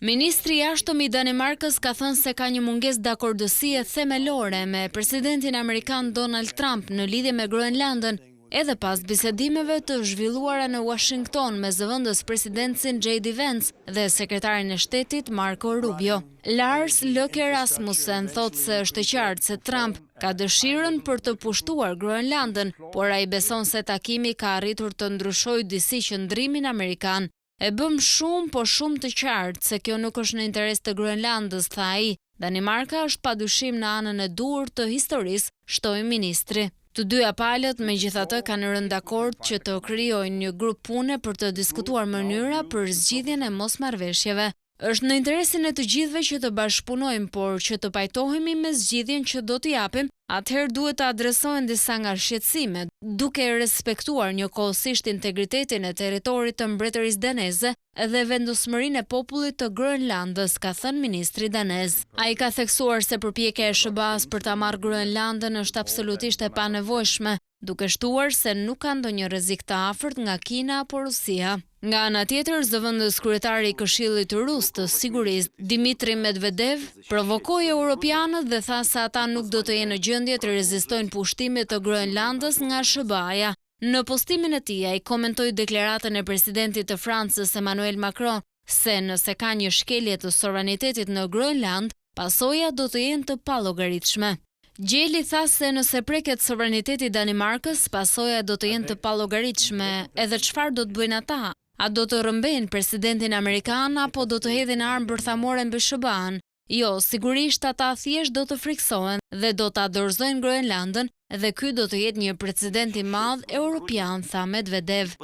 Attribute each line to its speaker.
Speaker 1: Ministri i Jashtëm i Danimarkës ka thënë se ka një mungesë dakordësie themelore me presidentin amerikan Donald Trump në lidhje me Groenlandën, edhe pas bisedimeve të zhvilluara në Washington me zëvendës presidentin J.D. Vance dhe sekretarin e shtetit Marco Rubio. Lars Løkke Rasmussen thotë se është e qartë se Trump ka dëshirën për të pushtuar Groenlandën, por ai beson se takimi ka arritur të ndryshojë disi qëndrimin amerikan. E bëm shumë, po shumë të qartë se kjo nuk është në interes të Groenlandës, tha ai. Danimarka është padyshim në anën e duhur të historisë, shtoi ministri. Të dyja palët megjithatë kanë rënë dakord që të krijojnë një grup pune për të diskutuar mënyra për zgjidhjen e mosmarrëveshjeve. Është në interesin e të gjithëve që të bashkëpunojmë, por që të pajtohemi me zgjidhjen që do t'i japim, atëherë duhet të adresohen disa nga shqetësimet, duke respektuar njëkohësisht integritetin e territorit të mbretërisë daneze dhe vendosmërinë e popullit të Groenlandës, ka thënë ministri danez. Ai ka theksuar se përpjekja e SBA-s për ta marrë Groenlandën është absolutisht e panevojshme, duke shtuar se nuk ka ndonjë rrezik të afërt nga Kina apo Rusia. Nga ana tjetër, zëvendës kryetari i Këshillit Rus të Sigurisë, Dmitri Medvedev, provokoi europianët dhe tha se ata nuk do të jenë në gjendje të rezistojnë pushtimit të Groenlandës nga SBA-ja. Në postimin e tij, ai komentoi deklaratën e presidentit të Francës Emmanuel Macron se nëse ka një shkelje të sovranitetit në Groenland, pasojat do të jenë të pallogaritshme. Gjeli tha se nëse preket sovraniteti i Danimarkës, pasojat do të jenë të pallogaritshme, edhe çfarë do të bëjnë ata? A do të rrëmbejnë presidentin amerikan apo do të hedhin armë bërthamore mbi SBA-n? Jo, sigurisht ata thjesht do të friksohen dhe do ta dorëzojnë Groenlandën dhe ky do të jetë një precedent i madh europian, tha Medvedev.